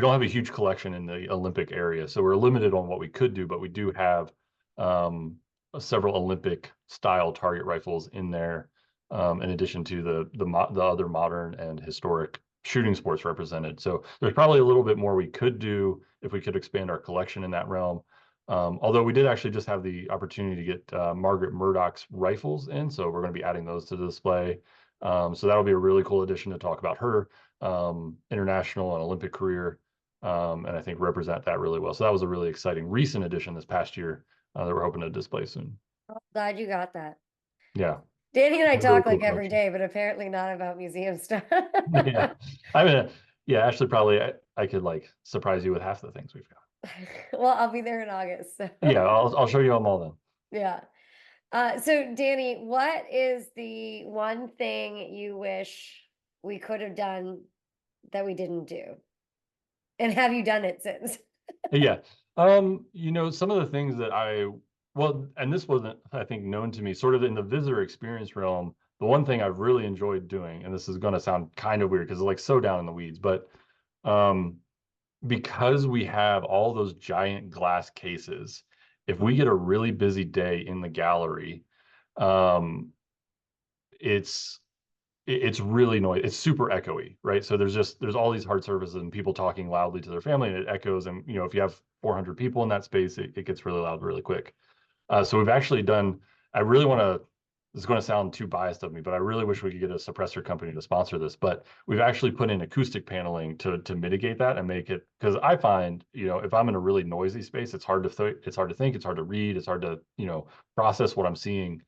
don't have a huge collection in the Olympic area. So we're limited on what we could do, but we do have um, several Olympic style target rifles in there, in addition to the other modern and historic shooting sports represented. So there's probably a little bit more we could do if we could expand our collection in that realm. Although we did actually just have the opportunity to get Margaret Murdoch's rifles in, so we're going to be adding those to the display. So that'll be a really cool addition to talk about her international and Olympic career, and I think represent that really well. So that was a really exciting recent addition this past year that we're hoping to display soon. Glad you got that. Yeah, Danny and I really talk cool like every collection. day, but apparently not about museum stuff. Yeah, I mean, yeah, actually, probably I could like surprise you with half the things we've got. Well, I'll be there in August. So Yeah, I'll show you them all then. yeah. So Danny, what is the one thing you wish we could have done that we didn't do? And have you done it since? Yeah. Some of the things that well, and this wasn't, I think, known to me, sort of in the visitor experience realm, the one thing I've really enjoyed doing, and this is going to sound kind of weird because it's like so down in the weeds, but um, because we have all those giant glass cases, if we get a really busy day in the gallery, um, it's it's really noisy. It's super echoey, right? So there's all these hard surfaces and people talking loudly to their family, and it echoes. And if you have 400 people in that space, it gets really loud really quick. So we've actually done. I really want to. This is going to sound too biased of me, but I really wish we could get a suppressor company to sponsor this. But we've actually put in acoustic paneling to mitigate that and make it, because I find if I'm in a really noisy space, it's hard to it's hard to think, it's hard to read, it's hard to process what I'm seeing.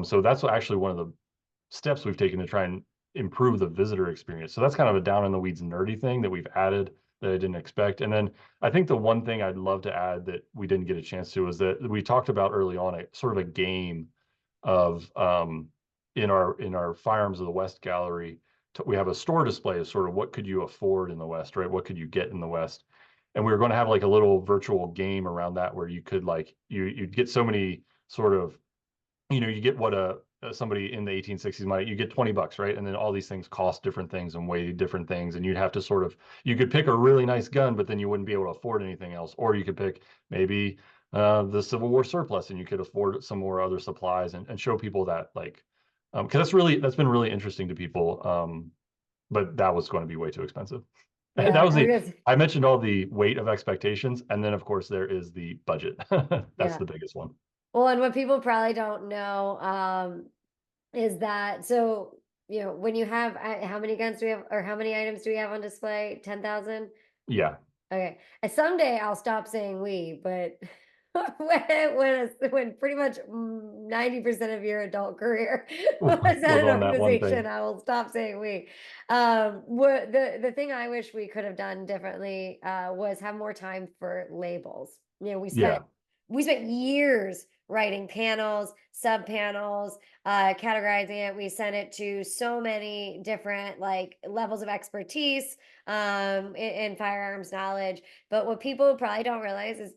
So that's actually one of the steps we've taken to try and improve the visitor experience. So that's kind of a down in the weeds nerdy thing that we've added that I didn't expect. And then I think the one thing I'd love to add that we didn't get a chance to is that we talked about early on a sort of a game of in our Firearms of the West gallery. We have a store display of sort of what could you afford in the West, right? What could you get in the West? And we were going to have like a little virtual game around that where you could like you'd get so many sort of, you get what somebody in the 1860s might, you get $20, right? And then all these things cost different things and weigh different things, and you'd have to sort of, you could pick a really nice gun, but then you wouldn't be able to afford anything else. Or you could pick maybe the Civil War surplus, and you could afford some more other supplies, and show people that, like, because that's been really interesting to people. But that was going to be way too expensive. Yeah, That was I the, guess, I mentioned all the weight of expectations, and then of course there is the budget. That's yeah. the biggest one. Well, and what people probably don't know, is that so, when you have, how many guns do we have, or how many items do we have on display? 10,000? Yeah. Okay. And someday I'll stop saying we, but when pretty much 90% of your adult career was at Was an on that one organization, thing. I will stop saying we. What the thing I wish we could have done differently was have more time for labels. We spent Yeah. years writing panels, sub panels, categorizing it. We sent it to so many different like levels of expertise in firearms knowledge. But what people probably don't realize is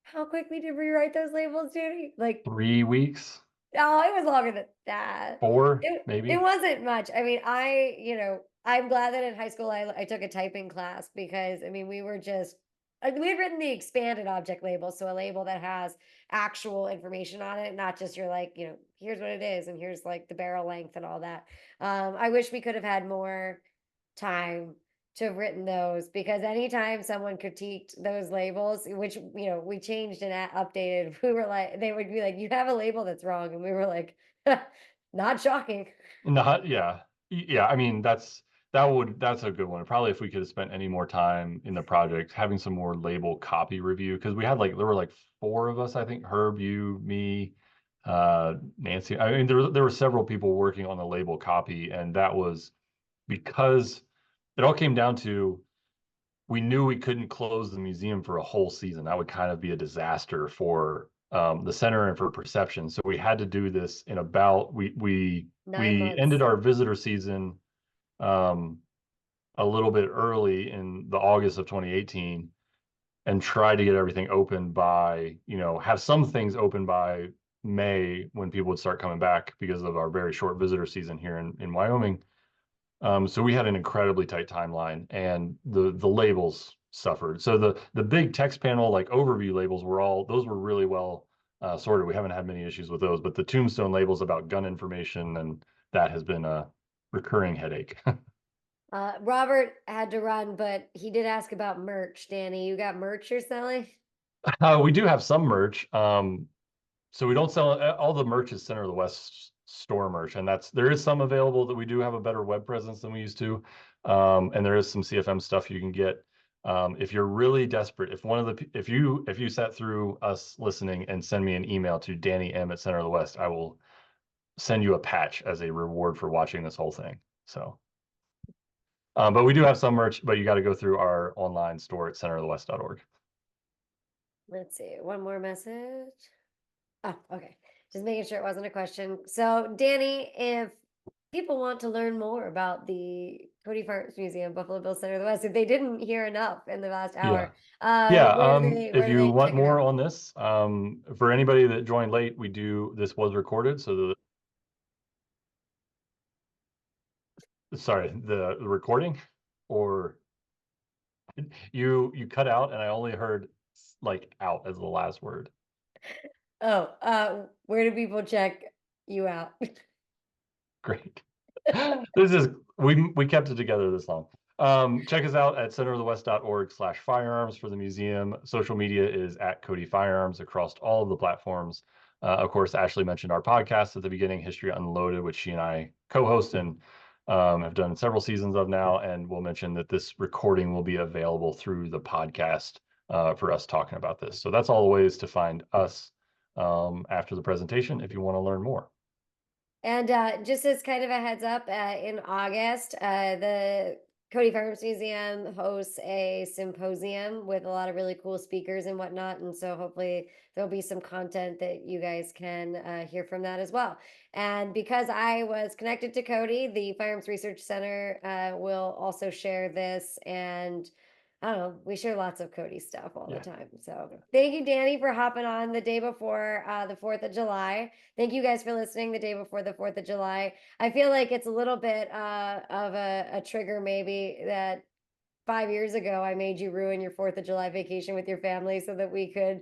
how quickly did we write those labels, Judy? Like, 3 weeks, oh, it was longer than that. 4 It maybe. wasn't much. I mean, I'm glad that in high school I took a typing class because I mean we were just we had written the expanded object label, so a label that has actual information on it, not just you're like, here's what it is and here's like the barrel length and all that. I wish we could have had more time to have written those because anytime someone critiqued those labels, which we changed and updated, we were like, they would be like, "You have a label that's wrong," and we were like, "Not shocking." Not, yeah. Yeah, I mean, that's a good one. Probably if we could have spent any more time in the project, having some more label copy review, because we had like, there were like 4 of us, I think, Herb, you, me, Nancy. I mean, there were several people working on the label copy, and that was because it all came down to, we knew we couldn't close the museum for a whole season. That would kind of be a disaster for the center and for perception. So we had to do this in about, Nine we ended months. our visitor season um, a little bit early in the August of 2018, and tried to get everything open by, have some things open by May when people would start coming back because of our very short visitor season here in Wyoming. So we had an incredibly tight timeline, and the labels suffered. So the big text panel, like overview labels, those were really well sorted. We haven't had many issues with those, but the tombstone labels about gun information, and that has been a recurring headache. Robert had to run, but he did ask about merch. Danny, you got merch you're selling? We do have some merch. So we don't sell all the merch is Center of the West store merch, and there is some available that we do have a better web presence than we used to. And there is some CFM stuff you can get. If you're really desperate, if you sat through us listening and send me an email to Danny M at Center of the West, I will send you a patch as a reward for watching this whole thing. So, but we do have some merch, but you got to go through our online store at centerofthewest.org. Let's see. One more message. Oh, okay. Just making sure it wasn't a question. So, Danny, if people want to learn more about the Cody Firearms Museum, Buffalo Bill Center of the West, if they didn't hear enough in the last Yeah. hour, Yeah, where if do you they want check it more out? on this, for anybody that joined late, this was recorded, so the recording, or you cut out and I only heard like out as the last word. Oh, where do people check you out? Great. This is we kept it together this long. Check us out at centerofthewest.org/firearms for the museum. Social media is at Cody Firearms across all of the platforms. Of course, Ashley mentioned our podcast at the beginning, History Unloaded, which she and I co-host and have done several seasons of now. And we'll mention that this recording will be available through the podcast for us talking about this. So that's all the ways to find us after the presentation if you want to learn more. And just as kind of a heads up, in August, the Cody Firearms Museum hosts a symposium with a lot of really cool speakers and whatnot. And so hopefully there'll be some content that you guys can hear from that as well. And because I was connected to Cody, the Firearms Research Center will also share this. And I don't know, we share lots of Cody stuff all the Yeah. time. So thank you, Danny, for hopping on the day before the 4th of July. Thank you guys for listening the day before the 4th of July. I feel like it's a little bit of a trigger, maybe, that 5 years ago I made you ruin your 4th of July vacation with your family so that we could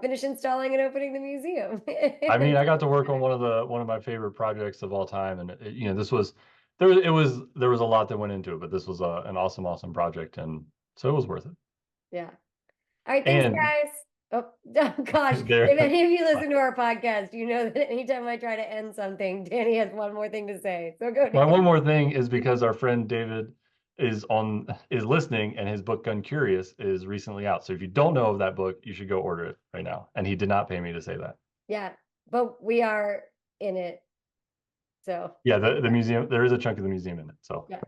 finish installing and opening the museum. I mean, I got to work on one of my favorite projects of all time, and you know, this was there was a lot that went into it, but this was an awesome project, and so it was worth it. Yeah. All right, thanks, And guys. Oh, oh gosh, there, if any of you listen to our podcast, you know that anytime I try to end something, Danny has one more thing to say. So go, my Danny. one more thing is because our friend David is listening, and his book Gun Curious is recently out. So if you don't know of that book, you should go order it right now. And he did not pay me to say that. Yeah, but we are in it. So Yeah, the museum, there is a chunk of the museum in it. So yeah.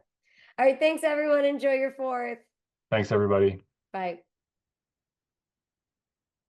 All right, thanks everyone. Enjoy your 4th. thanks everybody. Bye.